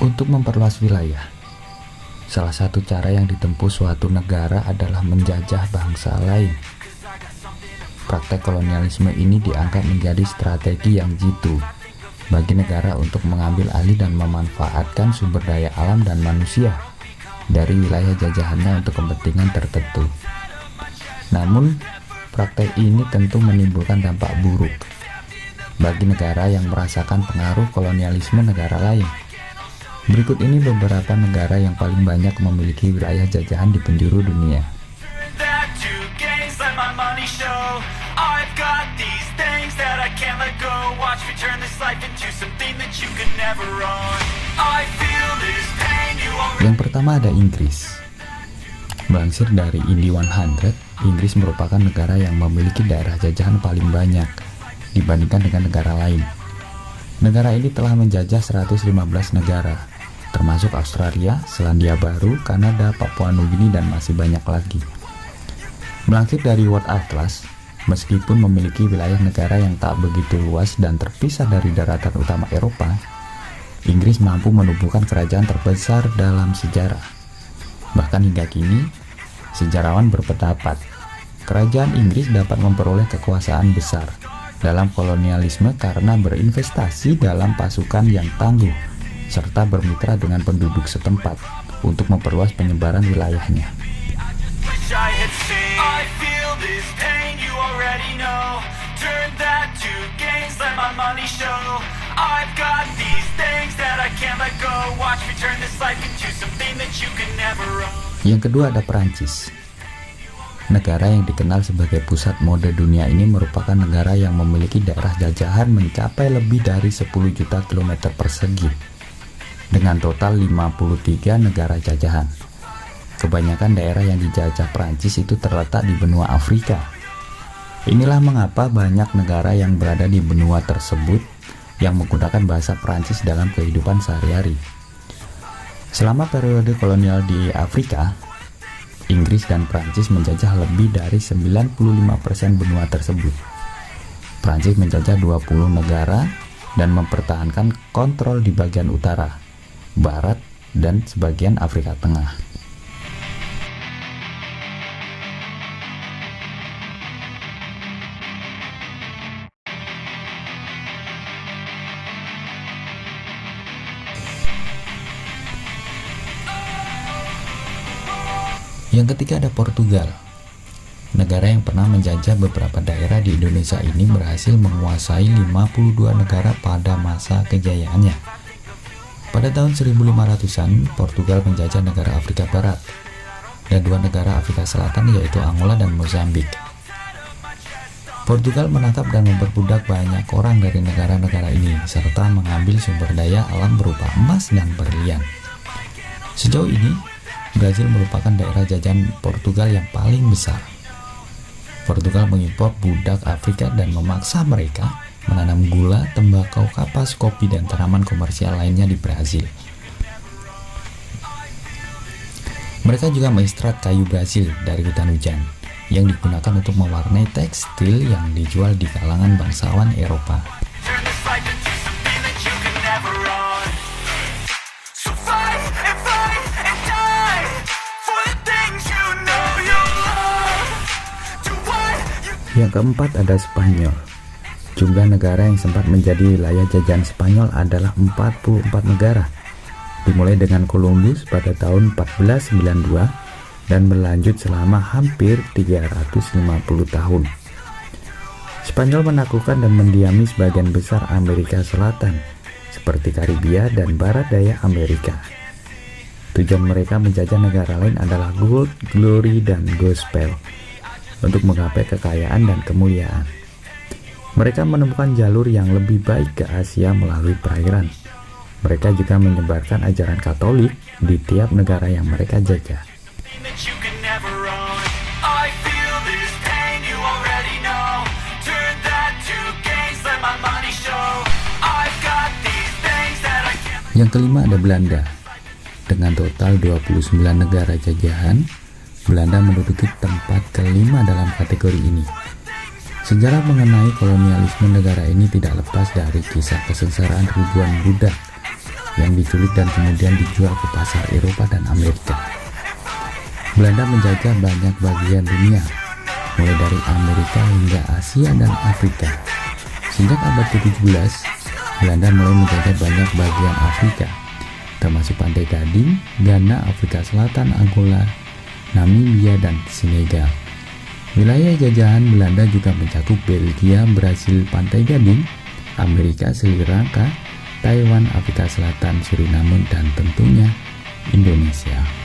Untuk memperluas wilayah, salah satu cara yang ditempuh suatu negara adalah menjajah bangsa lain. Praktek kolonialisme ini dianggap menjadi strategi yang jitu bagi negara untuk mengambil alih dan memanfaatkan sumber daya alam dan manusia dari wilayah jajahannya untuk kepentingan tertentu. Namun, praktek ini tentu menimbulkan dampak buruk bagi negara yang merasakan pengaruh kolonialisme negara lain. Berikut ini beberapa negara yang paling banyak memiliki wilayah jajahan di penjuru dunia. Yang pertama ada Inggris. Melansir dari Indy 100, Inggris merupakan negara yang memiliki daerah jajahan paling banyak dibandingkan dengan negara lain. Negara ini telah menjajah 115 negara, termasuk Australia, Selandia Baru, Kanada, Papua Nugini, dan masih banyak lagi. Melansir dari World Atlas, meskipun memiliki wilayah negara yang tak begitu luas dan terpisah dari daratan utama Eropa, Inggris mampu menumbuhkan kerajaan terbesar dalam sejarah. Bahkan hingga kini, sejarawan berpendapat, kerajaan Inggris dapat memperoleh kekuasaan besar dalam kolonialisme karena berinvestasi dalam pasukan yang tangguh, serta bermitra dengan penduduk setempat untuk memperluas penyebaran wilayahnya. Yang kedua ada Perancis. Negara yang dikenal sebagai pusat mode dunia ini merupakan negara yang memiliki daerah jajahan mencapai lebih dari 10 juta kilometer persegi, dengan total 53 negara jajahan. Kebanyakan daerah yang dijajah Prancis itu terletak di benua Afrika. Inilah mengapa banyak negara yang berada di benua tersebut yang menggunakan bahasa Prancis dalam kehidupan sehari-hari. Selama periode kolonial di Afrika, Inggris dan Prancis menjajah lebih dari 95% benua tersebut. Prancis menjajah 20 negara dan mempertahankan kontrol di bagian utara, barat, dan sebagian Afrika Tengah. Yang ketiga ada Portugal. Negara yang pernah menjajah beberapa daerah di Indonesia ini berhasil menguasai 52 negara pada masa kejayaannya. Pada tahun 1500-an, Portugal menjajah negara Afrika Barat dan dua negara Afrika Selatan yaitu Angola dan Mozambik. Portugal menangkap dan memperbudak banyak orang dari negara-negara ini serta mengambil sumber daya alam berupa emas dan berlian. Sejauh ini, Brazil merupakan daerah jajahan Portugal yang paling besar. Portugal mengimpor budak Afrika dan memaksa mereka menanam gula, tembakau, kapas, kopi, dan tanaman komersial lainnya di Brazil. Mereka juga mengekstrak kayu Brazil dari hutan hujan yang digunakan untuk mewarnai tekstil yang dijual di kalangan bangsawan Eropa. Yang keempat ada Spanyol. Jumlah negara yang sempat menjadi wilayah jajahan Spanyol adalah 44 negara, dimulai dengan Columbus pada tahun 1492 dan berlanjut selama hampir 350 tahun. Spanyol menaklukkan dan mendiami sebagian besar Amerika Selatan, seperti Karibia dan Barat Daya Amerika. Tujuan mereka menjajah negara lain adalah gold, glory, dan gospel, untuk menggapai kekayaan dan kemuliaan. Mereka menemukan jalur yang lebih baik ke Asia melalui perairan. Mereka juga menyebarkan ajaran Katolik di tiap negara yang mereka jajah. Yang kelima ada Belanda. Dengan total 29 negara jajahan, Belanda menduduki tempat kelima dalam kategori ini. Sejarah mengenai kolonialisme negara ini tidak lepas dari kisah kesengsaraan ribuan budak yang diculik dan kemudian dijual ke pasar Eropa dan Amerika. Belanda menjajah banyak bagian dunia, mulai dari Amerika hingga Asia dan Afrika. Sejak abad ke-17, Belanda mulai menjajah banyak bagian Afrika, termasuk Pantai Gading, Ghana, Afrika Selatan, Angola, Namibia, dan Senegal. Wilayah jajahan Belanda juga mencakup Belgia, Brasil, Pantai Gading, Amerika, Sri Lanka, Taiwan, Afrika Selatan, Suriname, dan tentunya Indonesia.